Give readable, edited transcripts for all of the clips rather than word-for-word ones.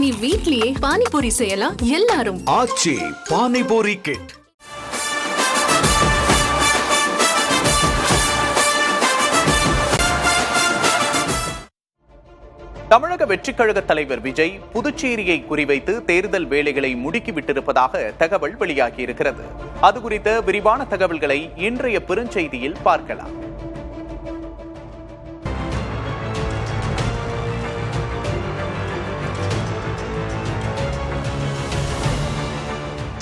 இனி வீட்லயே பானிபூரி செய்யலாம் எல்லாரும். ஆச்சி பானிபூரி கிட். தமிழக வெற்றிக் கழக தலைவர் விஜய் புதுச்சேரியை குறிவைத்து தேர்தல் வேலைகளை முடுக்கிவிட்டிருப்பதாக தகவல் வெளியாகியிருக்கிறது. அது குறித்த விரிவான தகவல்களை இன்றைய பெருஞ்செய்தியில் பார்க்கலாம்.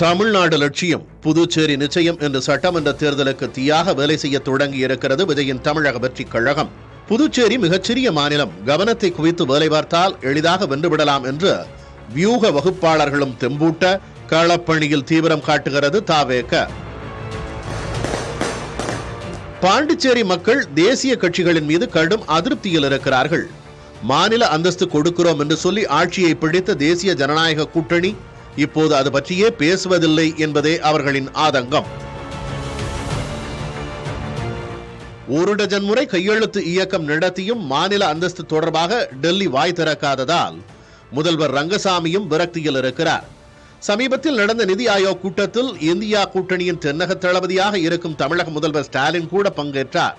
தமிழ்நாடு லட்சியம் புதுச்சேரி நிச்சயம் என்ற சட்டமன்ற தேர்தலுக்கு தீயாக வேலை செய்ய தொடங்கி இருக்கிறது விஜயின் தமிழக வெற்றிக் கழகம். புதுச்சேரி மிகச்சிறிய மாநிலம், கவனத்தை குவித்து வேலை பார்த்தால் எளிதாக வென்றுவிடலாம் என்று வியூக வகுப்பாளர்களும் தெம்பூட்ட களப்பணியில் தீவிரம் காட்டுகிறது தாவேக. பாண்டிச்சேரி மக்கள் தேசிய கட்சிகளின் மீது கடும் அதிருப்தியில் இருக்கிறார்கள். மாநில அந்தஸ்து கொடுக்கிறோம் என்று சொல்லி ஆட்சியை பிடித்த தேசிய ஜனநாயக கூட்டணி இப்போது அது பற்றியே பேசுவதில்லை என்பதே அவர்களின் ஆதங்கம். ஒரு டஜன் முறை கையெழுத்து இயக்கம் நடத்தியும் மாநில அந்தஸ்து தொடர்பாக டெல்லி வாய் திறக்காததால் முதல்வர் ரங்கசாமியும் விரக்தியில் இருக்கிறார். சமீபத்தில் நடந்த நிதி ஆயோக் கூட்டத்தில் இந்தியா கூட்டணியின் தென்னக தளபதியாக இருக்கும் தமிழக முதல்வர் ஸ்டாலின் கூட பங்கேற்றார்.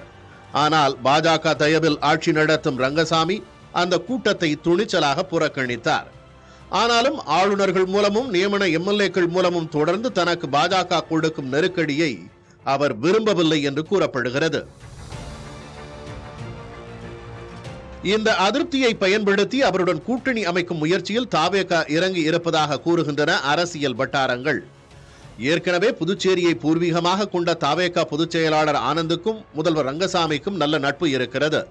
ஆனால் பாஜக தயவில் ஆட்சி நடத்தும் ரங்கசாமி அந்த கூட்டத்தை துணிச்சலாக புறக்கணித்தார். ஆனாலும் ஆளுநர்கள் மூலமும் நியமன எம்எல்ஏக்கள் மூலமும் தொடர்ந்து தனக்கு பாஜக கொடுக்கும் நெருக்கடியை அவர் விரும்பவில்லை என்று கூறப்படுகிறது. இந்த அதிருப்தியை பயன்படுத்தி அவருடன் கூட்டணி அமைக்கும் முயற்சியில் தாவேக இறங்கி இருப்பதாக கூறுகின்றன அரசியல் வட்டாரங்கள். ஏற்கனவே புதுச்சேரியை பூர்வீகமாக கொண்ட தாவேக பொதுச் செயலாளர் ஆனந்துக்கும் முதல்வர் ரங்கசாமிக்கும் நல்ல நட்பு இருக்கிறது.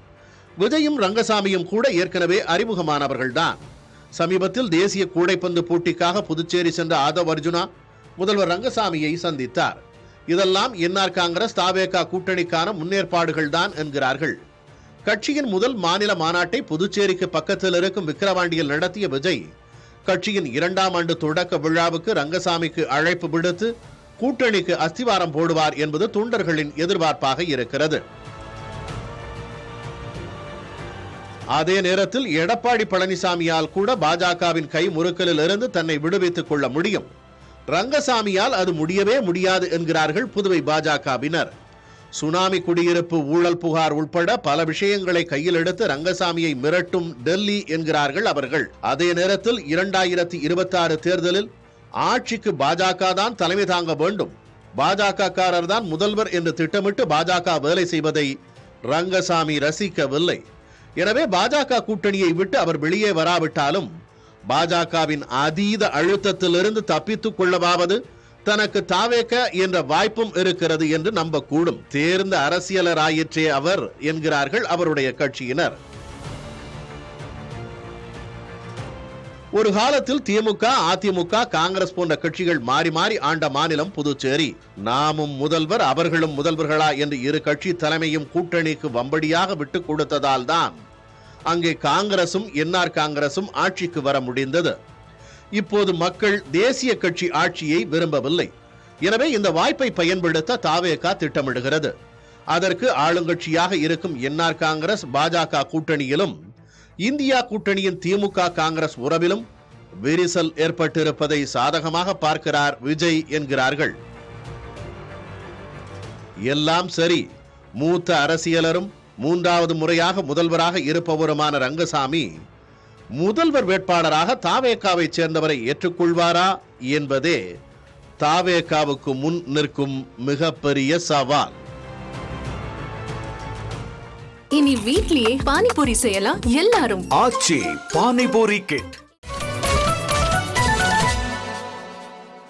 விஜயும் ரங்கசாமியும் கூட ஏற்கனவே அறிமுகமானவர்கள்தான். சமீபத்தில் தேசிய கூடைப்பந்து போட்டிக்காக புதுச்சேரி சென்ற ஆதவ் அர்ஜுனா முதல்வர் ரங்கசாமியை சந்தித்தார். இதெல்லாம் என்ஆர் காங்கிரஸ் தாவேக கூட்டணிக்கான முன்னேற்பாடுகள் தான் என்கிறார்கள். கட்சியின் முதல் மாநில மாநாட்டை புதுச்சேரிக்கு பக்கத்தில் இருக்கும் விக்கிரவாண்டியில் நடத்திய விஜய் கட்சியின் 2ஆம் ஆண்டு தொடக்க விழாவுக்கு ரங்கசாமிக்கு அழைப்பு விடுத்து கூட்டணிக்கு அஸ்திவாரம் போடுவார் என்பது தொண்டர்களின் எதிர்பார்ப்பாக இருக்கிறது. அதே நேரத்தில் எடப்பாடி பழனிசாமியால் கூட பாஜகவின் கை முறுக்கலில் இருந்து தன்னை விடுவித்துக் கொள்ள முடியும். ரங்கசாமியால் அது முடியவே முடியாது என்கிறார்கள் புதுவை பாஜகவினர். சுனாமி குடியிருப்பு ஊழல் புகார் உட்பட பல விஷயங்களை கையில் எடுத்து ரங்கசாமியை மிரட்டும் டெல்லி என்கிறார்கள் அவர்கள். அதே நேரத்தில் 2026 தேர்தலில் ஆட்சிக்கு பாஜக தான் தலைமை தாங்க வேண்டும், பாஜக காரர் தான் முதல்வர் என்று திட்டமிட்டு பாஜக வேலை செய்வதை ரங்கசாமி ரசிக்கவில்லை. எனவே பாஜக கூட்டணியை விட்டு அவர் வெளியே வராவிட்டாலும் பாஜகவின் அதீத அழுத்தத்திலிருந்து தப்பித்துக் கொள்ளவாவது தனக்கு தாவேக என்ற வாய்ப்பும் இருக்கிறது என்று நம்பக்கூடும். தேர்ந்த அரசியலராயிற்றே அவர் என்கிறார்கள் அவருடைய கட்சியினர். ஒரு காலத்தில் திமுக, அதிமுக, காங்கிரஸ் போன்ற கட்சிகள் மாறி மாறி ஆண்ட மாநிலம் புதுச்சேரி. நாமும் முதல்வர் அவர்களும் முதல்வர்களா என்று இரு கட்சி தலைமையும் கூட்டணிக்கு வம்படியாக விட்டுக் கொடுத்ததால் தான் அங்கே காங்கிரசும் என்ஆர் காங்கிரசும் ஆட்சிக்கு வர முடிந்தது. இப்போது மக்கள் தேசிய கட்சி ஆட்சியை விரும்பவில்லை. எனவே இந்த வாய்ப்பை பயன்படுத்த தாவேக திட்டமிடுகிறது. அதற்கு ஆளுங்கட்சியாக இருக்கும் என்ஆர் காங்கிரஸ் பாஜக கூட்டணியிலும் இந்தியா கூட்டணியின் திமுக காங்கிரஸ் உறவிலும் விரிசல் ஏற்பட்டிருப்பதை சாதகமாக பார்க்கிறார் விஜய் என்கிறார்கள். எல்லாம் சரி, மூத்த அரசியலரும் 3வது முறையாக முதல்வராக இருப்பவருமான ரங்கசாமி முதல்வர் வேட்பாளராக தாவேகாவை சேர்ந்தவரை ஏற்றுக்கொள்வாரா என்பதே தாவேகாவுக்கு முன் நிற்கும் மிகப்பெரிய சவால். இனி வீட்லயே பானிபூரி செய்யலாம் எல்லாரும். ஆச்சி பானிபூரி கிட்.